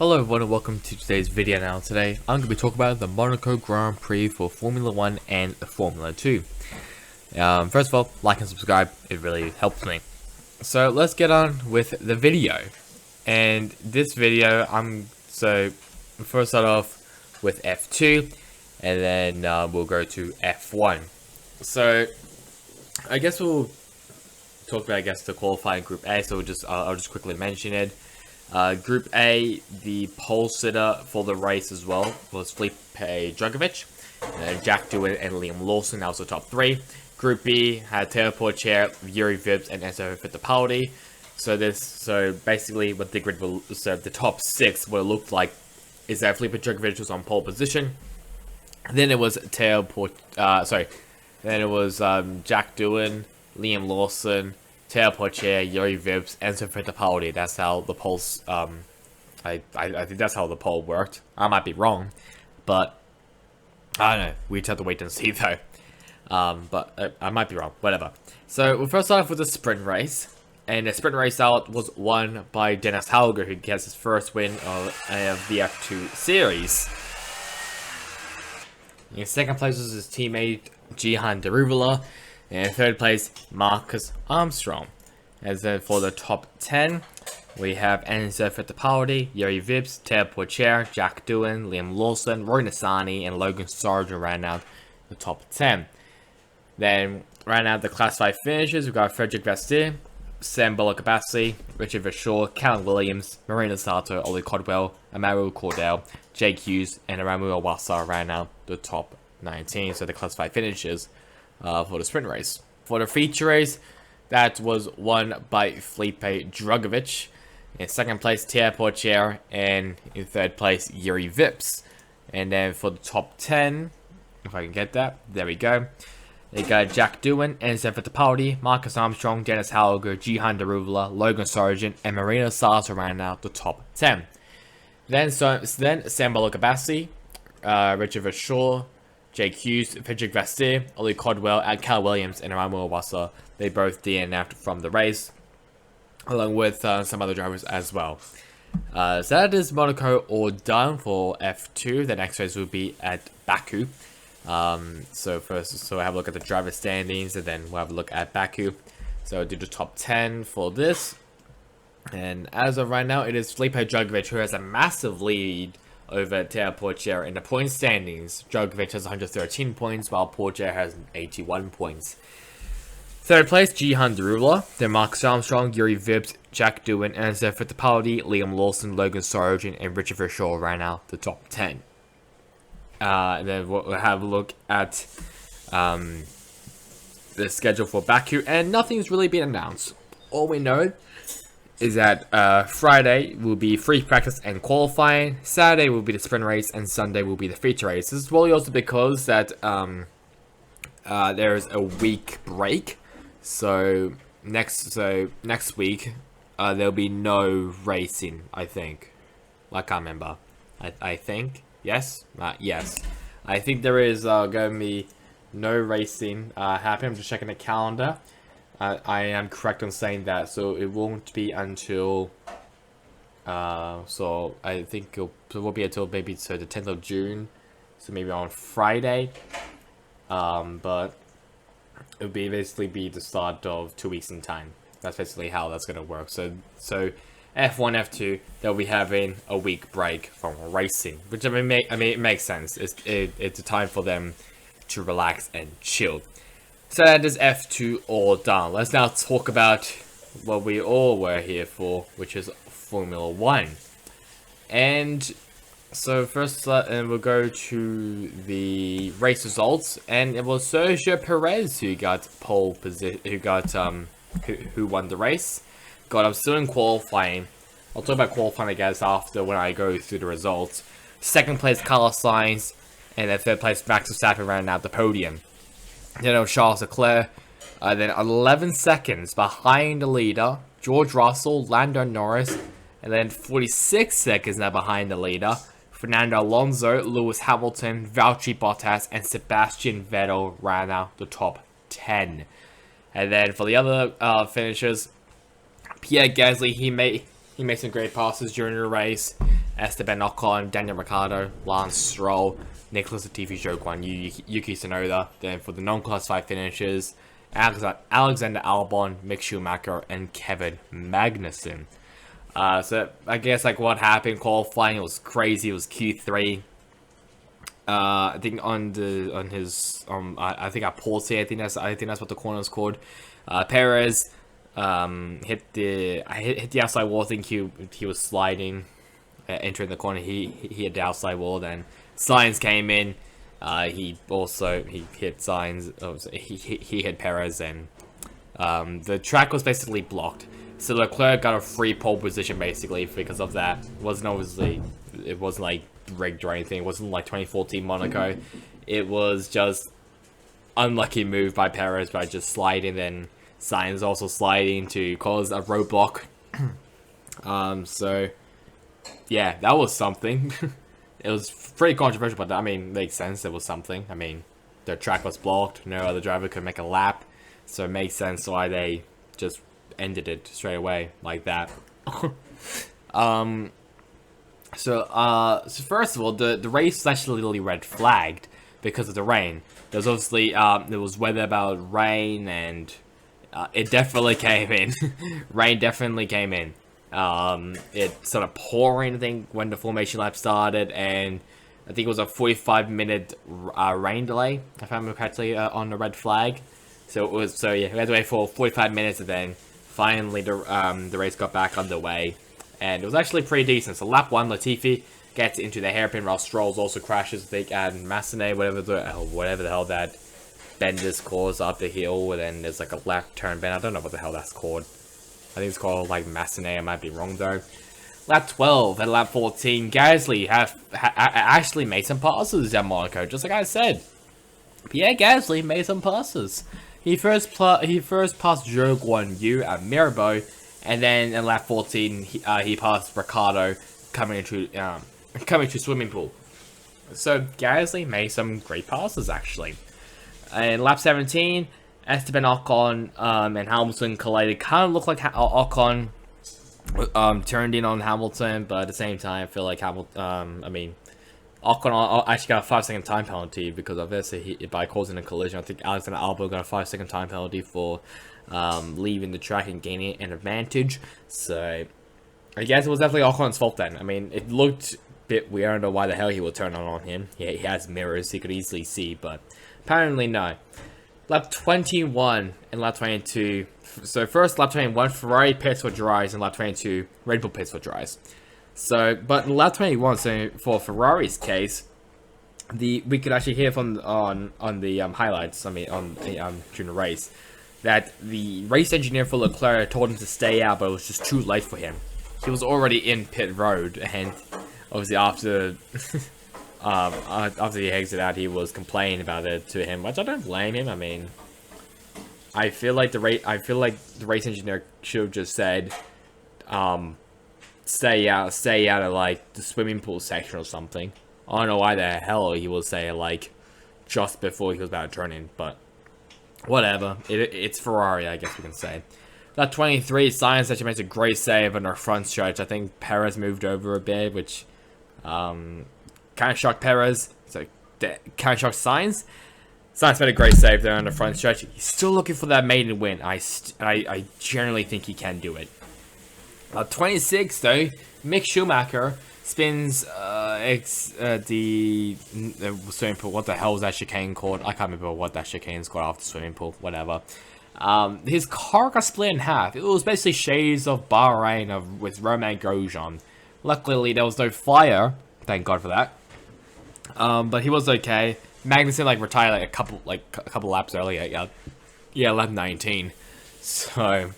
Hello everyone and welcome to today's video. Now today I'm going to be talking about the Monaco Grand Prix for Formula 1 and Formula 2. First of all, like and subscribe, it really helps me. So let's get on with the video. And this video, so first start off with F2 and then we'll go to F1. So I guess we'll talk about the qualifying Group A, so I'll just quickly mention it. Group A, the pole sitter for the race as well was Felipe Drugovich, Jack Doohan and Liam Lawson. That was the top three. Group B had Teo Porcher, Yuri Vips, and Enzo Fittipaldi. So basically, what the grid will, so the top six, what it looked like is that Felipe Drugovich was on pole position. Then it was Jack Doohan, Liam Lawson, Teo Porcher, Yuri Vips, Enzo Fittipaldi. That's how the polls, I think that's how the poll worked. I might be wrong, but I don't know. We just have to wait and see though. But I might be wrong, whatever. So we'll first start off with the sprint race. And the sprint race out was won by Dennis Hauger, who gets his first win of the F2 series. In second place was his teammate Jihan Deruvula. And in third place, Marcus Armstrong. As then for the top 10, we have Enzo Fittipaldi, Yuri Vips, Teo Porcher, Jack Doohan, Liam Lawson, Roy Nissany, and Logan Sargent ran out the top 10. Then ran out the Class 5 finishes, we've got Frederick Vestier, Sam Bullock-Abassi, Richard Verschoor, Callum Williams, Marina Sato, Ollie Codwell, Amaru Cordell, Jake Hughes, and Aramu Awasa ran out the top 19. So the Class 5 finishes for the sprint race. For the feature race, that was won by Felipe Drugovich. In second place, Teo Porcher, and in third place, Yuri Vips. And then for the top 10, if I can get that, there we go. They got Jack Doohan, Enzo Fittipaldi, Marcus Armstrong, Dennis Hauger, Jihan Deruvula, Logan Sargent, and Marina Sato ran out the top 10. Then Sam Bullock-Abassi, Richard Verschoor, Jake Hughes, Frederick Vestier, Ollie Codwell, and Cal Williams, and Aramu Awasa, they both DNF'd from the race, along with some other drivers as well. So that is Monaco all done for F2. The next race will be at Baku. So we'll have a look at the driver standings, and then we'll have a look at Baku. So I'll do the top 10 for this. And as of right now, it is Felipe Drugovich who has a massive lead over Teo Porcher in the point standings. Drugovich has 113 points, while Porcher has 81 points. Third place, Jihan Deruvula, then Marcus Armstrong, Yuri Vips, Jack Doohan, Enzo Fittipaldi, Liam Lawson, Logan Sargent, and Richard Verschoor ran out the top 10. And then we'll have a look at the schedule for Baku, and nothing's really been announced. All we know is that Friday will be free practice and qualifying, Saturday will be the sprint race, and Sunday will be the feature race. This is really also because that there's a week break, so next week there'll be no racing. I think, I can't remember. I think yes, yes. I think there is going to be no racing happening. I'm just checking the calendar. I am correct on saying that, so it won't be until, so I think it will be until maybe the 10th of June, so maybe on Friday, but it will basically be the start of 2 weeks in time. That's basically how that's going to work. So F1, F2, they'll be having a week break from racing, which I mean it makes sense. It's a time for them to relax and chill. So that is F2 all done. Let's now talk about what we all were here for, which is Formula 1. And so first, we'll go to the race results, and it was Sergio Perez who got pole position, who won the race. I'm still in qualifying. I'll talk about qualifying, I guess, after when I go through the results. Second place, Carlos Sainz, and then third place, Max Verstappen ran out the podium. Then Charles Leclerc, then 11 seconds behind the leader, George Russell, Lando Norris, and then 46 seconds now behind the leader, Fernando Alonso, Lewis Hamilton, Valtteri Bottas, and Sebastian Vettel ran out the top 10. And then for the other finishers, Pierre Gasly, he made some great passes during the race. Esteban Ocon, Daniel Ricciardo, Lance Stroll, Nicholas Latifi, Zhou Guan Yu, Yuki Tsunoda. Then for the non-classified finishes, Alexander Albon, Mick Schumacher, and Kevin Magnussen. So I guess like what happened qualifying, it was crazy. It was Q3. I think I think I paused here. I think that's what the corner is called. Perez hit the outside wall. I think he was sliding, entering the corner. He hit the outside wall. Then Sainz came in. He hit Sainz. Oh, he hit Perez, and the track was basically blocked. So Leclerc got a free pole position basically because of that. It wasn't like rigged or anything. It wasn't like 2014 Monaco. It was just unlucky move by Perez by just sliding, then Sainz also sliding to cause a roadblock. So yeah, that was something. It was pretty controversial, but I mean, makes sense. It was something. I mean, the track was blocked. No other driver could make a lap, so it makes sense why they just ended it straight away like that. So first of all, the race was actually literally red flagged because of the rain. There's obviously there was weather about rain, and it definitely came in. Rain definitely came in. It started pouring, I think, when the formation lap started, and I think it was a 45-minute rain delay, if I remember correctly, on the red flag. So yeah, we had to wait for 45 minutes, and then finally the race got back underway, and it was actually pretty decent. So lap 1, Latifi gets into the hairpin, while Stroll also crashes, I think, and Massenet, whatever the hell that bend is called, up the hill, and then there's like a left turn bend. I don't know what the hell that's called. I think it's called like Massenet. I might be wrong though. Lap 12 and lap 14, Gasly actually made some passes at Monaco, just like I said. Pierre Gasly made some passes. He first passed Zhou Guan Yu at Mirabeau, and then in lap 14 he passed Ricciardo coming to swimming pool. So Gasly made some great passes actually. In lap 17, Esteban Ocon and Hamilton collided. Kind of looked like Ocon turned in on Hamilton, but at the same time, I feel like Ocon actually got a 5-second time penalty because of this by causing a collision. I think Alexander Albon got a 5-second time penalty for leaving the track and gaining an advantage. So I guess it was definitely Ocon's fault then. I mean, it looked a bit weird. I don't know why the hell he would turn on him. He has mirrors, he could easily see, but apparently no. Lap 21 and lap 22. So first lap 21, Ferrari pits for dries, and lap 22, Red Bull pits for dries. So, but in lap 21, so for Ferrari's case, we could actually hear from on the highlights. I mean, during the race, that the race engineer for Leclerc told him to stay out, but it was just too late for him. He was already in pit road, and obviously after he exited out, he was complaining about it to him, which I don't blame him. I mean, I feel like the race engineer should have just said, stay out of like the swimming pool section or something. I don't know why the hell he will say it like just before he was about to turn in, but whatever. It's Ferrari, I guess we can say. That 23, Sainz actually makes a great save on our front stretch. I think Perez moved over a bit, which kind of shocked Perez. So kind of shocked Sainz. Sainz made a great save there on the front stretch. He's still looking for that maiden win. I generally think he can do it. 26 though, Mick Schumacher spins the swimming pool. What the hell is that chicane called? I can't remember what that chicane's called after the swimming pool. Whatever. His car got split in half. It was basically shades of Bahrain with Romain Grosjean. Luckily, there was no fire. Thank God for that. But he was okay. Magnussen retired a couple laps earlier. Yeah, lap 19. So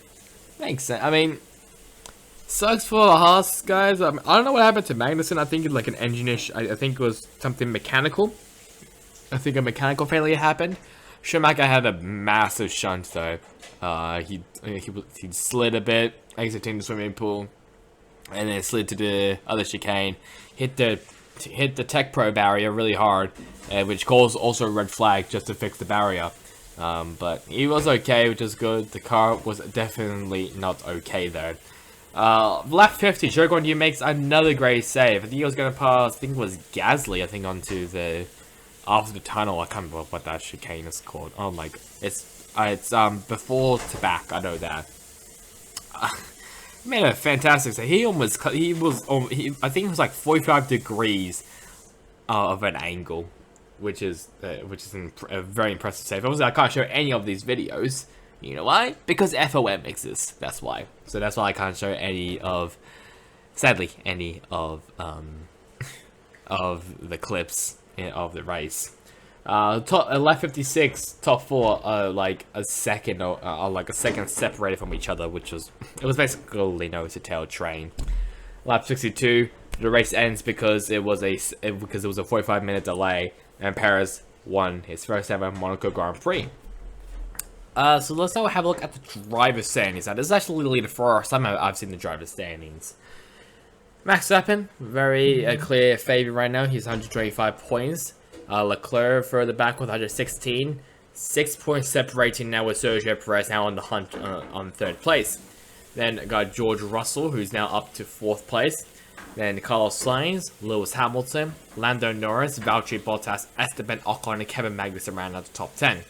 makes sense. I mean, sucks for the Haas guys. I don't know what happened to Magnussen. I think it's like an engine issue. I think it was something mechanical. I think a mechanical failure happened. Schumacher had a massive shunt though. He slid a bit, exiting the swimming pool, and then slid to the other chicane. Hit the Tech Pro barrier really hard, which caused also a red flag just to fix the barrier. But he was okay, which is good. The car was definitely not okay though. Lap 50, Zhou Guanyu makes another great save. I think he was going to pass, I think it was Gasly, I think, onto the, after the tunnel. I can't remember what that chicane is called. Oh my god. It's before to back, I know that. Made a fantastic save. I think it was like 45 degrees of an angle, which is a very impressive save. Obviously, I can't show any of these videos. You know why? Because FOM exists. That's why. So that's why I can't show any of, sadly, any of the clips of the race. Lap 56, top 4, like a second separated from each other, which was, it was basically nose to tail train. Lap 62, the race ends because it was a 45-minute delay, and Perez won his first ever Monaco Grand Prix. So let's now have a look at the driver's standings. Now, this is actually the first time I've seen the driver's standings. Max Verstappen, very clear favorite right now. He's 125 points. Leclerc further back with 116. 6 points separating now with Sergio Perez now on the hunt on third place. Then got George Russell, who's now up to 4th place. Then Carlos Sainz, Lewis Hamilton, Lando Norris, Valtteri Bottas, Esteban Ocon, and Kevin Magnussen round out the top 10.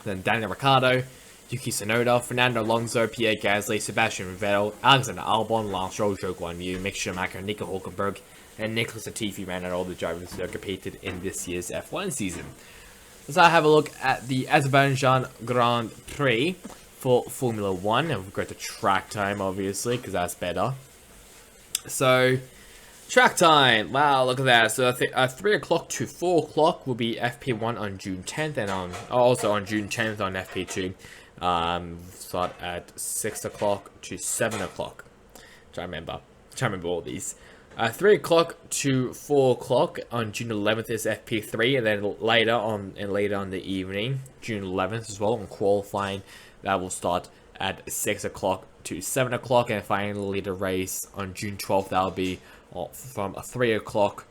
Then Daniel Ricciardo, Yuki Tsunoda, Fernando Alonso, Pierre Gasly, Sebastian Vettel, Alexander Albon, Lance Stroll, Zhou Guanyu, Mick Schumacher, Nico Hulkenberg, and Nicholas Latifi ran out all the drivers that competed in this year's F1 season. Let's now have a look at the Azerbaijan Grand Prix for Formula 1, and we'll go to track time, obviously, because that's better. So, track time. Wow, look at that. So, I think 3 o'clock to 4 o'clock will be FP1 on June 10th, and also on June 10th on FP2. Start at 6 o'clock to 7 o'clock. Try to remember all these. 3 o'clock to 4 o'clock on June 11th is FP3, and then later on in the evening, June 11th as well, on qualifying, that will start at 6 o'clock to 7 o'clock, and finally the race on June 12th, that'll be from 3 o'clock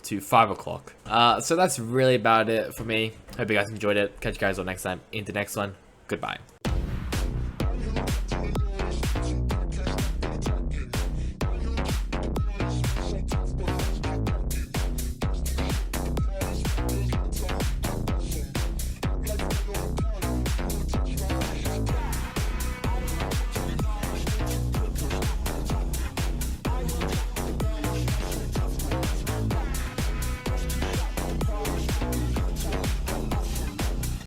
to 5 o'clock. So that's really about it for me. Hope you guys enjoyed it. Catch you guys on next time in the next one. Goodbye.